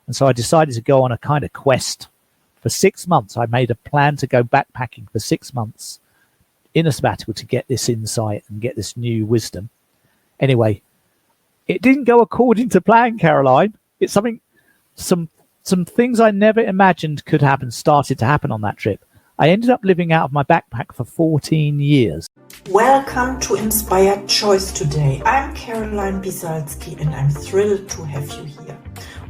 And so I decided to go on a kind of quest for 6 months. I made a plan to go backpacking for 6 months in a sabbatical to get this insight and get this new wisdom. Anyway, it didn't go according to plan, Caroline. It's some things I never imagined could happen started to happen on that trip. I ended up living out of my backpack for 14 years. Welcome to Inspired Choice today. I'm Caroline Biesalski and I'm thrilled to have you here.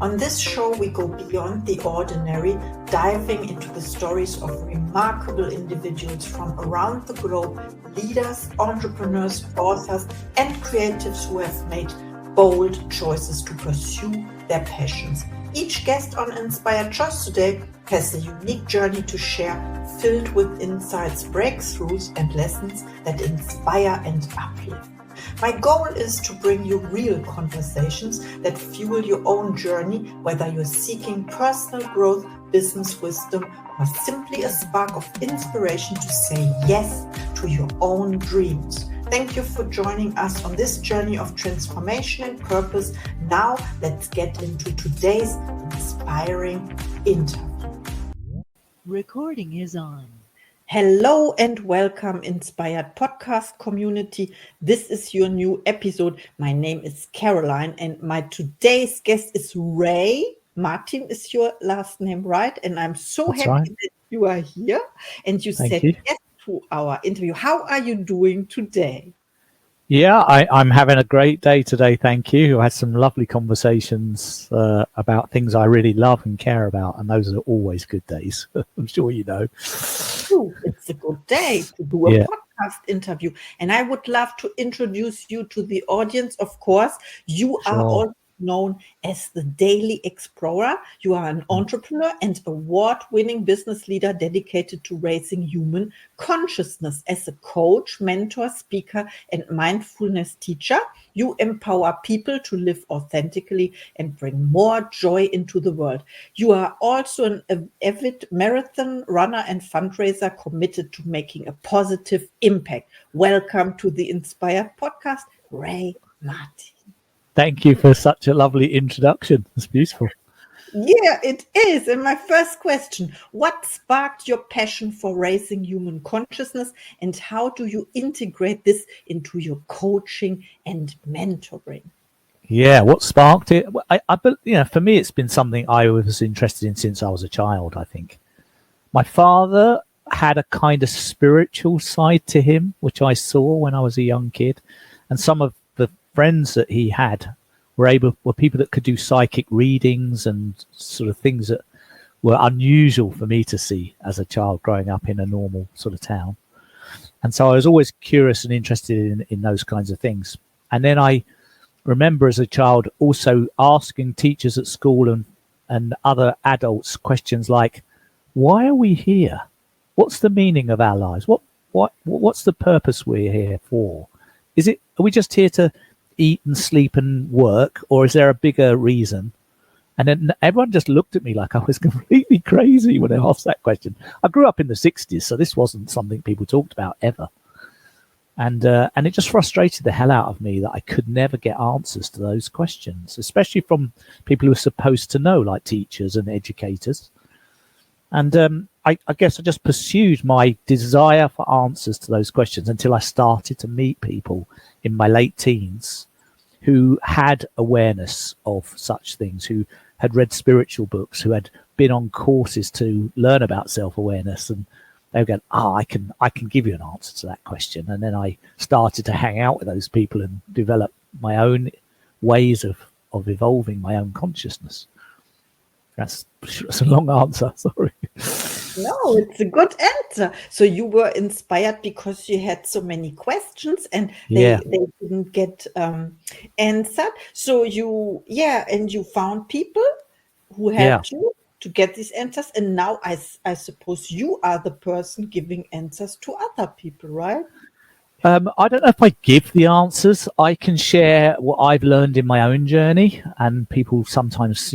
On this show, we go beyond the ordinary, diving into the stories of remarkable individuals from around the globe, leaders, entrepreneurs, authors, and creatives who have made bold choices to pursue their passions. Each guest on Inspired Choice today has a unique journey to share, filled with insights, breakthroughs, and lessons that inspire and uplift. My goal is to bring you real conversations that fuel your own journey, whether you're seeking personal growth, business wisdom, or simply a spark of inspiration to say yes to your own dreams. Thank you for joining us on this journey of transformation and purpose. Now, let's get into today's inspiring interview. Recording is on. Hello and welcome, Inspired Podcast community. This is your new episode. My name is Caroline and my today's guest is Ray. Martin is your last name, right? And I'm so That's happy right. that you are here and you said yes to our interview. How are you doing today? Yeah, I'm having a great day today, thank you. I had some lovely conversations about things I really love and care about, and those are always good days. I'm sure you know. Ooh, it's a good day to do a podcast interview. And I would love to introduce you to the audience, of course. You are also known as the Daily Explorer. You are an entrepreneur and award-winning business leader dedicated to raising human consciousness. As a coach, mentor, speaker, and mindfulness teacher, you empower people to live authentically and bring more joy into the world. You are also an avid marathon runner and fundraiser committed to making a positive impact. Welcome to the Inspired Podcast, Ray Martin. Thank you for such a lovely introduction. It's beautiful. Yeah, it is. And my first question, what sparked your passion for raising human consciousness and how do you integrate this into your coaching and mentoring? Yeah, what sparked it? For me, it's been something I was interested in since I was a child, I think. My father had a kind of spiritual side to him, which I saw when I was a young kid. And some of the friends that he had were people that could do psychic readings and sort of things that were unusual for me to see as a child growing up in a normal sort of town. And so I was always curious and interested in those kinds of things. And then I remember as a child also asking teachers at school and other adults questions like, why are we here? What's the meaning of our lives? What's the purpose we're here for? Are we just here to eat and sleep and work, or is there a bigger reason? And then everyone just looked at me like I was completely crazy when I asked that question. I grew up in the 60s, so this wasn't something people talked about ever. And it just frustrated the hell out of me that I could never get answers to those questions, especially from people who are supposed to know, like teachers and educators. And I guess I just pursued my desire for answers to those questions until I started to meet people in my late teens who had awareness of such things, who had read spiritual books, who had been on courses to learn about self-awareness. And they were going, I can give you an answer to that question. And then I started to hang out with those people and develop my own ways of evolving my own consciousness. That's a long answer, sorry. No, it's a good answer. So you were inspired because you had so many questions and they didn't get answered. So you found people who helped you to get these answers. And now I suppose you are the person giving answers to other people, right? I don't know if I give the answers. I can share what I've learned in my own journey, and people sometimes,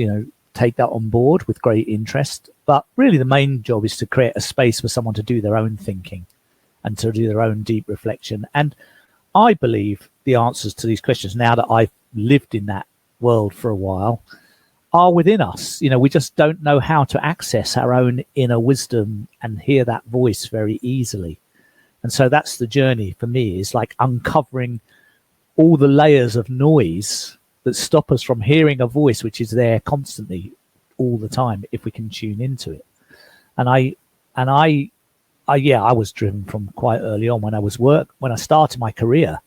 take that on board with great interest. But really the main job is to create a space for someone to do their own thinking and to do their own deep reflection. And I believe the answers to these questions, now that I've lived in that world for a while, are within us. We just don't know how to access our own inner wisdom and hear that voice very easily. And so that's the journey for me, is like uncovering all the layers of noise that stop us from hearing a voice which is there constantly all the time if we can tune into it. And I was driven from quite early on when I started my career,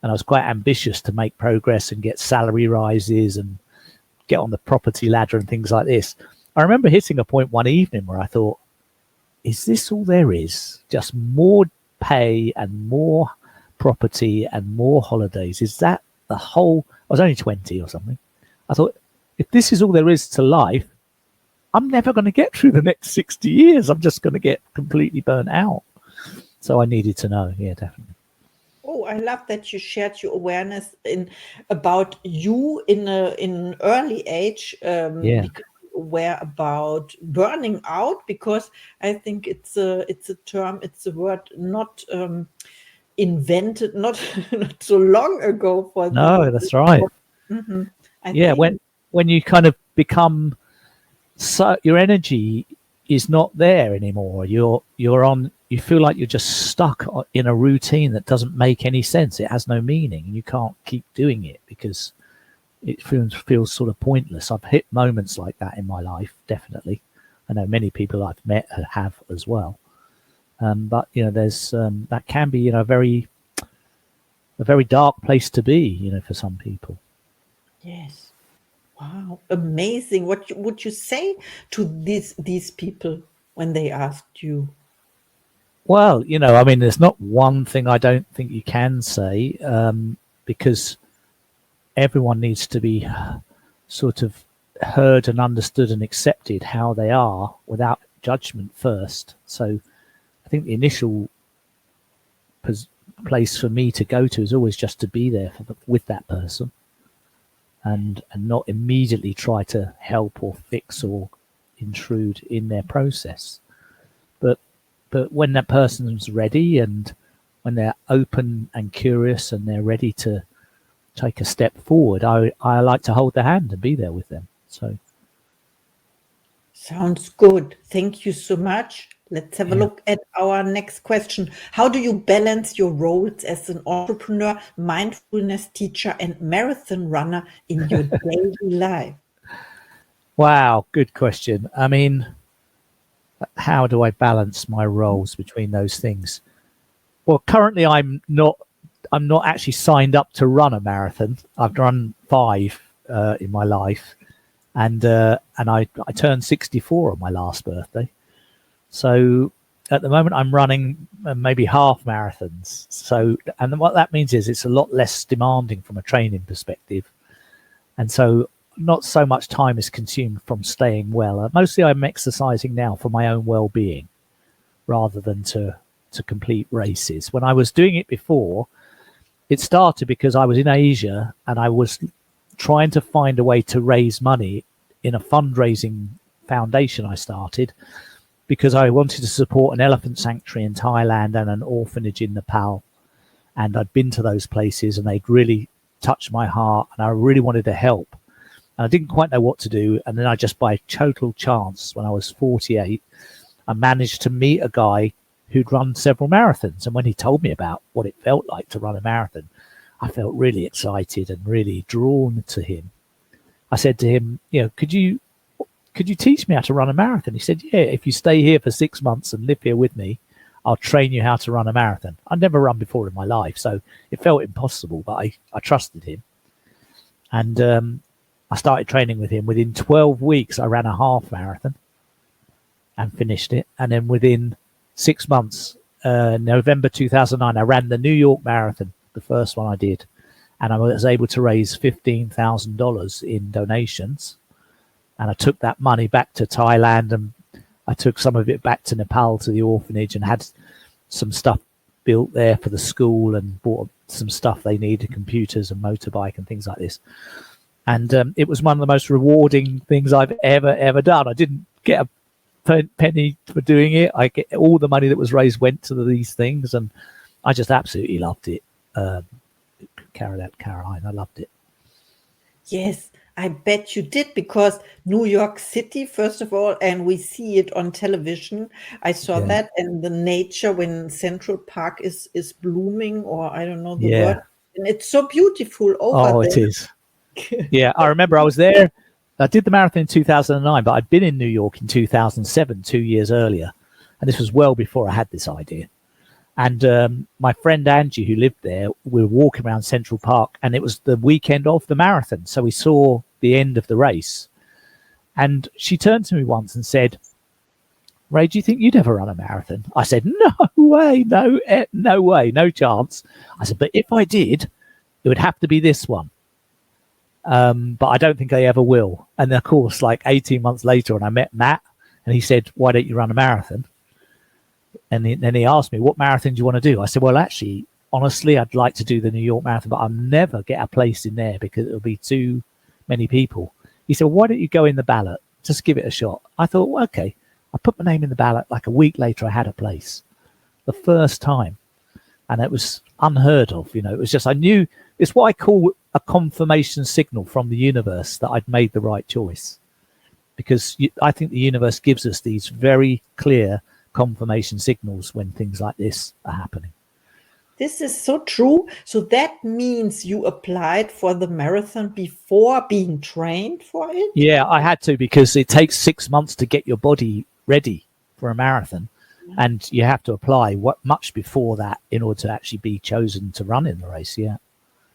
and I was quite ambitious to make progress and get salary rises and get on the property ladder and things like this. I remember hitting a point one evening where I thought, is this all there is? Just more pay and more property and more holidays? Is that the whole? I was only 20 or something. I thought, if this is all there is to life, I'm never going to get through the next 60 years. I'm just going to get completely burnt out. So I needed to know. Yeah, definitely. Oh, I love that you shared your awareness about you in an early age. Yeah. Because you were about burning out, because I think it's a term, it's a word not invented not so long ago for No, that's right. I think. When you kind of become, so your energy is not there anymore. You feel like you're just stuck in a routine that doesn't make any sense. It has no meaning, and you can't keep doing it because it feels sort of pointless. I've hit moments like that in my life, definitely. I know many people I've met have as well. But there's that can be a very dark place to be, for some people. Yes. Wow, amazing. What would you say to these people when they asked you? Well, there's not one thing I don't think you can say, because everyone needs to be sort of heard and understood and accepted how they are without judgment first. So I think the initial place for me to go to is always just to be there with that person, and not immediately try to help or fix or intrude in their process. But when that person's ready, and when they're open and curious and they're ready to take a step forward, I like to hold their hand and be there with them. So sounds good. Thank you so much. Let's have a look at our next question. How do you balance your roles as an entrepreneur, mindfulness teacher, and marathon runner in your daily life? Wow, good question. I mean, how do I balance my roles between those things? Well, currently I'm not actually signed up to run a marathon. I've run 5 in my life, and I turned 64 on my last birthday. So at the moment I'm running maybe half marathons. So, and what that means is it's a lot less demanding from a training perspective, and so not so much time is consumed from staying well. Mostly I'm exercising now for my own well-being rather than to complete races. When I was doing it before, it started because I was in Asia and I was trying to find a way to raise money in a fundraising foundation I started, because I wanted to support an elephant sanctuary in Thailand and an orphanage in Nepal. And I'd been to those places and they'd really touched my heart, and I really wanted to help. And I didn't quite know what to do. And then I just, by total chance, when I was 48, I managed to meet a guy who'd run several marathons. And when he told me about what it felt like to run a marathon, I felt really excited and really drawn to him. I said to him, could you teach me how to run a marathon? He said, yeah, if you stay here for 6 months and live here with me, I'll train you how to run a marathon. I'd never run before in my life, so it felt impossible, but I trusted him. And I started training with him. Within 12 weeks, I ran a half marathon and finished it. And then within 6 months, November 2009, I ran the New York Marathon, the first one I did. And I was able to raise $15,000 in donations. And I took that money back to Thailand, and I took some of it back to Nepal to the orphanage, and had some stuff built there for the school, and bought some stuff they needed, computers and motorbike and things like this. And it was one of the most rewarding things I've ever done. I didn't get a penny for doing it. I get all the money that was raised went to these things, and I just absolutely loved it. Caroline, I loved it. Yes, I bet you did, because New York City, first of all, and we see it on television. I saw Yeah. that, and the nature when Central Park is blooming, or I don't know the word, Yeah. and it's so beautiful over Oh, it is. Yeah, I remember I was there. I did the marathon in 2009, but I'd been in New York in 2007, 2 years earlier. And this was well before I had this idea. And my friend Angie, who lived there, we were walking around Central Park, and it was the weekend of the marathon. So we saw the end of the race. And she turned to me once and said, "Ray, do you think you'd ever run a marathon?" I said, "No way, no way, no chance." I said, "But if I did, it would have to be this one. But I don't think I ever will." And then, of course, like 18 months later, when I met Matt, and he said, "Why don't you run a marathon?" And then he asked me, "What marathon do you want to do?" I said, "Well, actually, honestly, I'd like to do the New York Marathon, but I'll never get a place in there because it'll be too many people." He said, "Why don't you go in the ballot? Just give it a shot." I thought, well, okay. I put my name in the ballot. Like a week later, I had a place. The first time. And it was unheard of. It was just, I knew, it's what I call a confirmation signal from the universe that I'd made the right choice. Because I think the universe gives us these very clear confirmation signals when things like this are happening. This is so true. So that means you applied for the marathon before being trained for it? Yeah, I had to, because it takes 6 months to get your body ready for a marathon. And you have to apply much before that in order to actually be chosen to run in the race. Yeah.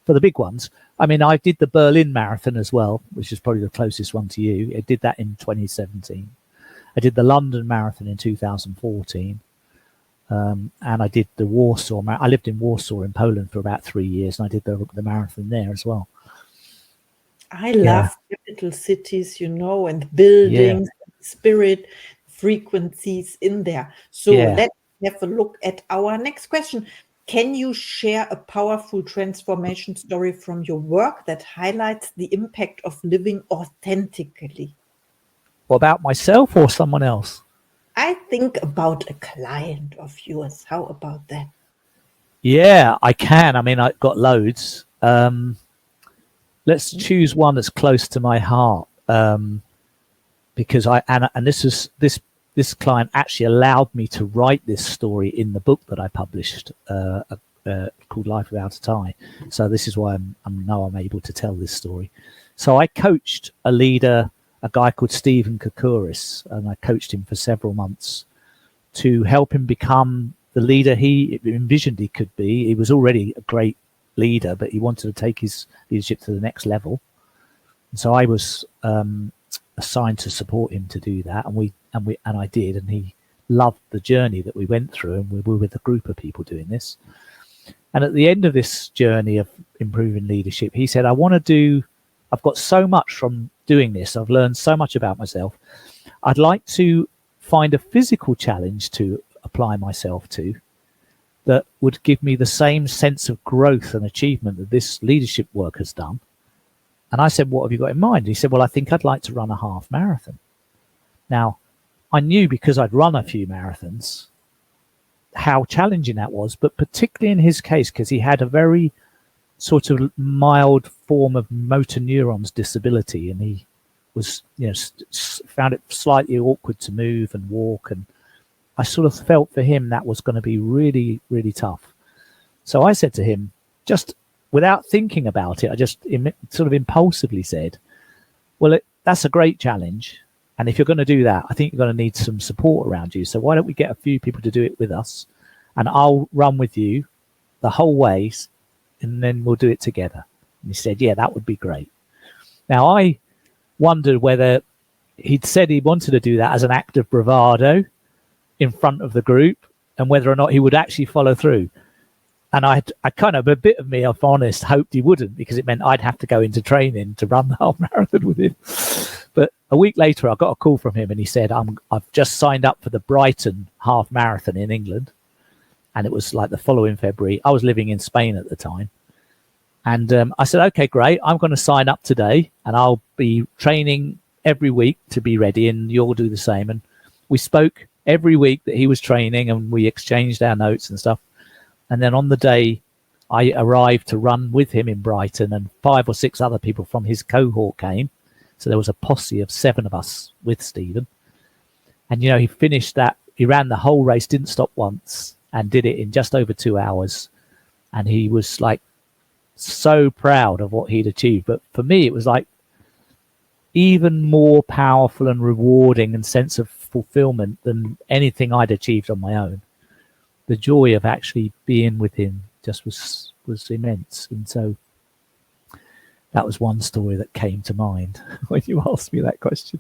For the big ones. I mean, I did the Berlin Marathon as well, which is probably the closest one to you. I did that in 2017. I did the London Marathon in 2014. And I did the Warsaw. I lived in Warsaw in Poland for about 3 years, and I did the marathon there as well. I love capital cities, and buildings, spirit, frequencies in there. So let's have a look at our next question. Can you share a powerful transformation story from your work that highlights the impact of living authentically? What, about myself or someone else? I think about a client of yours. How about that? Yeah, I can. I mean, I've got loads. Let's choose one that's close to my heart, because this client actually allowed me to write this story in the book that I published, called Life Without a Tie. So this is why I'm able to tell this story. So I coached a leader, a guy called Stephen Koukouris, and I coached him for several months to help him become the leader he envisioned he could be. He was already a great leader, but he wanted to take his leadership to the next level. And so I was assigned to support him to do that, and I did, and he loved the journey that we went through, and we were with a group of people doing this. And at the end of this journey of improving leadership, he said, I've got so much from doing this. I've learned so much about myself. I'd like to find a physical challenge to apply myself to that would give me the same sense of growth and achievement that this leadership work has done. And I said, "What have you got in mind?" He said, "Well, I think I'd like to run a half marathon." Now, I knew, because I'd run a few marathons, how challenging that was, but particularly in his case, because he had a very sort of mild form of motor neurons disability, and he was, found it slightly awkward to move and walk, and I sort of felt for him that was going to be really, really tough. So I said to him, just without thinking about it, I just sort of impulsively said, "Well, that's a great challenge. And if you're going to do that, I think you're going to need some support around you. So why don't we get a few people to do it with us, and I'll run with you the whole way, and then we'll do it together." And he said, "Yeah, that would be great." Now, I wondered whether he'd said he wanted to do that as an act of bravado in front of the group, and whether or not he would actually follow through. And I kind of, a bit of me, if honest, hoped he wouldn't, because it meant I'd have to go into training to run the whole marathon with him. But a week later, I got a call from him, and he said, I've just signed up for the Brighton half marathon in England. And it was like the following February. I was living in Spain at the time. And I said, "Okay, great. I'm going to sign up today, and I'll be training every week to be ready, and you'll do the same." And we spoke every week that he was training, and we exchanged our notes and stuff. And then on the day I arrived to run with him in Brighton, and 5 or 6 other people from his cohort came. So there was a posse of 7 of us with Stephen. And, he finished that. He ran the whole race, didn't stop once, and did it in just over 2 hours. And he was like so proud of what he'd achieved. But for me, it was like even more powerful and rewarding and sense of fulfillment than anything I'd achieved on my own. The joy of actually being with him just was immense. And so that was one story that came to mind when you asked me that question.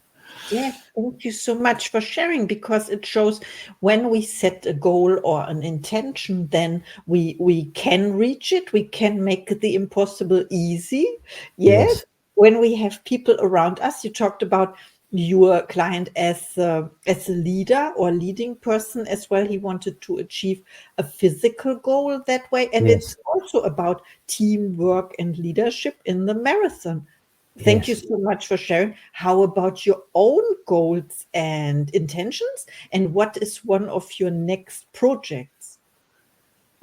Yes, thank you so much for sharing, because it shows when we set a goal or an intention, then we can reach it. We can make the impossible easy. Yes. When we have people around us, you talked about your client as a leader or leading person as well. He wanted to achieve a physical goal that way. And it's also about teamwork and leadership in the marathon. Thank you so much for sharing. How about your own goals and intentions? And what is one of your next projects?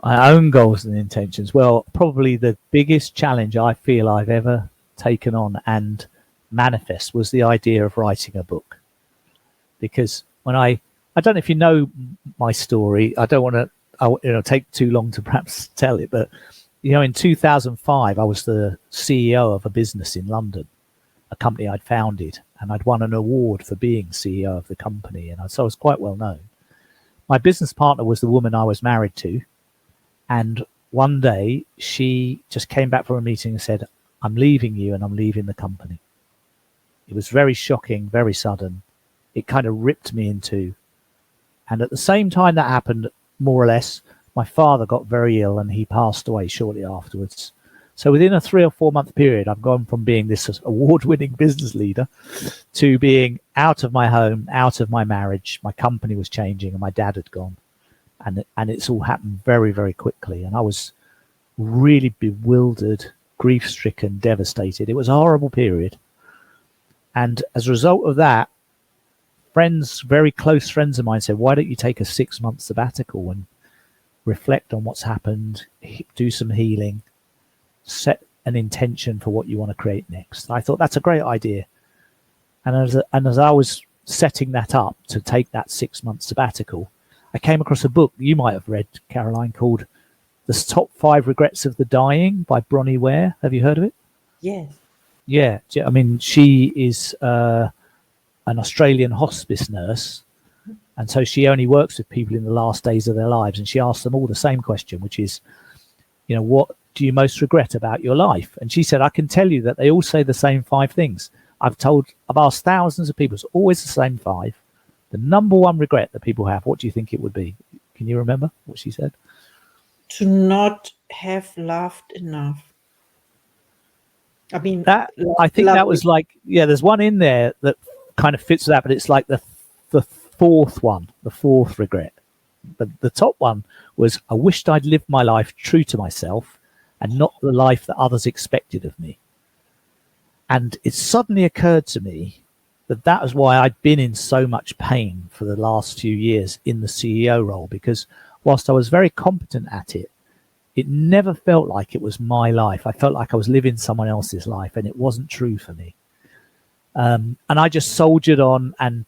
My own goals and intentions. Well, probably the biggest challenge I feel I've ever taken on and manifest was the idea of writing a book. Because when I don't know if you know my story, I don't want to take too long to perhaps tell it, but in 2005, I was the CEO of a business in London, a company I'd founded, and I'd won an award for being CEO of the company. And so I was quite well known. My business partner was the woman I was married to. And one day she just came back from a meeting and said, "I'm leaving you and I'm leaving the company." It was very shocking, very sudden. It kind of ripped me in two. And at the same time that happened, more or less, my father got very ill and he passed away shortly afterwards. So within a 3 or 4 month period, I've gone from being this award-winning business leader to being out of my home, out of my marriage. My company was changing and my dad had gone. And it's all happened very, very quickly. And I was really bewildered, grief-stricken, devastated. It was a horrible period. And as a result of that, friends, very close friends of mine said, "Why don't you take a 6-month sabbatical and reflect on what's happened, do some healing, set an intention for what you want to create next?" I thought that's a great idea. And as I was setting that up to take that 6-month sabbatical, I came across a book you might have read, Caroline, called The Top 5 Regrets of the Dying by Bronnie Ware. Have you heard of it? Yes. Yeah. I mean, she is an Australian hospice nurse. And so she only works with people in the last days of their lives. And she asks them all the same question, which is, what do you most regret about your life? And she said, I can tell you that they all say the same 5 things. I've asked thousands of people. It's always the same 5. The number one regret that people have, what do you think it would be? Can you remember what she said? To not have laughed enough. I mean, I think that was like, there's one in there that kind of fits that, but it's like the fourth one, the 4th regret. The top one was, I wished I'd lived my life true to myself and not the life that others expected of me. And it suddenly occurred to me that was why I'd been in so much pain for the last few years in the CEO role, because whilst I was very competent at it, it never felt like it was my life. I felt like I was living someone else's life, and it wasn't true for me. And I just soldiered on and,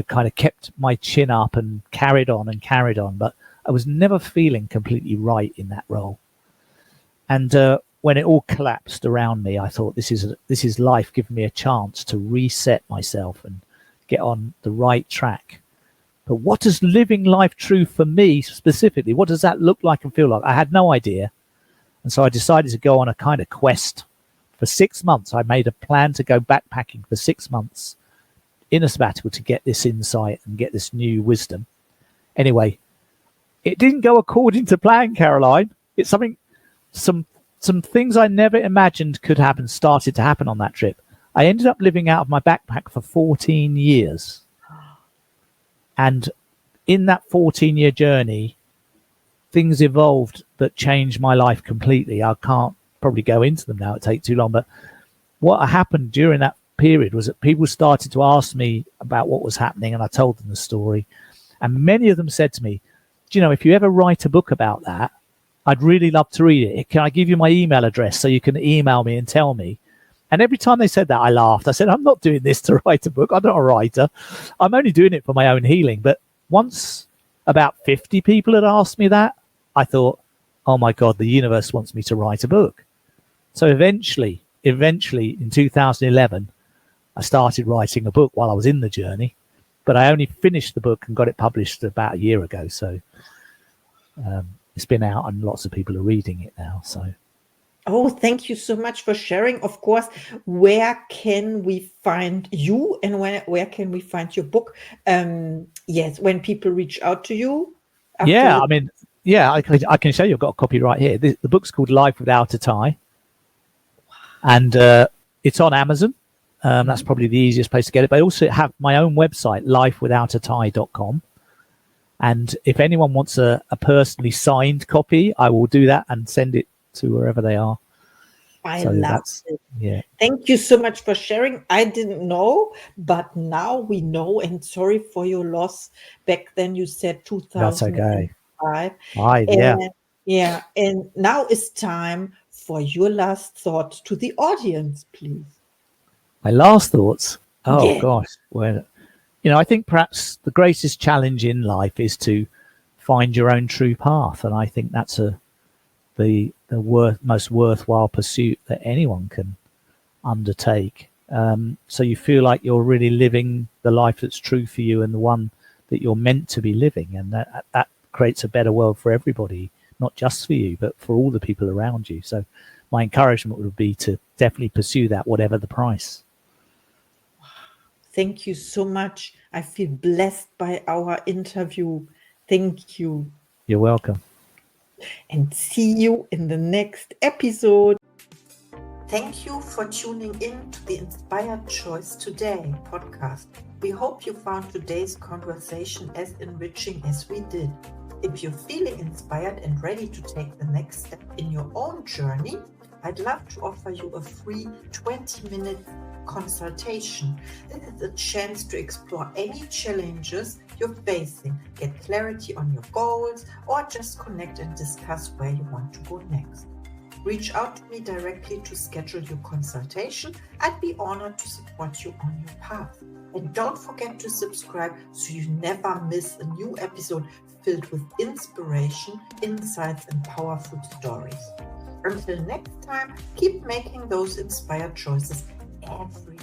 kind of kept my chin up and carried on. But I was never feeling completely right in that role. And when it all collapsed around me, I thought, this is life giving me a chance to reset myself and get on the right track. But what does living life true for me specifically? What does that look like and feel like? I had no idea. And so I decided to go on a kind of quest. For 6 months, I made a plan to go backpacking for 6 months in a sabbatical to get this insight and get this new wisdom. Anyway, it didn't go according to plan, Caroline. It's some things I never imagined could happen started to happen on that trip. I ended up living out of my backpack for 14 years. And in that 14-year journey, things evolved that changed my life completely. I can't probably go into them now, it'd take too long. But what happened during that period was that people started to ask me about what was happening, and I told them the story. And many of them said to me, if you ever write a book about that, I'd really love to read it. Can I give you my email address so you can email me and tell me? And every time they said that, I laughed. I said, I'm not doing this to write a book. I'm not a writer. I'm only doing it for my own healing. But once about 50 people had asked me that, I thought, oh my God, the universe wants me to write a book. So eventually in 2011, I started writing a book while I was in the journey, but I only finished the book and got it published about a year ago. So it's been out and lots of people are reading it now. So. Oh, thank you so much for sharing. Of course, where can we find you and where can we find your book? Yes, when people reach out to you. Yeah, I mean, yeah, I can show you. I've got a copy right here. The book's called Life Without a Tie, and it's on Amazon. That's probably the easiest place to get it. But I also have my own website, lifewithoutatie.com. And if anyone wants a personally signed copy, I will do that and send it to wherever they are. I love it. Yeah. Thank you so much for sharing. I didn't know, but now we know. And sorry for your loss. Back then you said 2005. That's okay. Yeah. And now it's time for your last thought to the audience, please. My last thoughts? Oh, yeah. Gosh. Well, I think perhaps the greatest challenge in life is to find your own true path. And I think that's the most worthwhile pursuit that anyone can undertake. So you feel like you're really living the life that's true for you and the one that you're meant to be living. And that creates a better world for everybody, not just for you, but for all the people around you. So my encouragement would be to definitely pursue that, whatever the price. Thank you so much. I feel blessed by our interview. Thank you. You're welcome. And see you in the next episode. Thank you for tuning in to the Inspired Choice Today podcast. We hope you found today's conversation as enriching as we did. If you're feeling inspired and ready to take the next step in your own journey, I'd love to offer you a free 20-minute consultation. This is a chance to explore any challenges you're facing, get clarity on your goals, or just connect and discuss where you want to go next. Reach out to me directly to schedule your consultation. I'd be honored to support you on your path. And don't forget to subscribe so you never miss a new episode filled with inspiration, insights, and powerful stories. Until next time, keep making those inspired choices every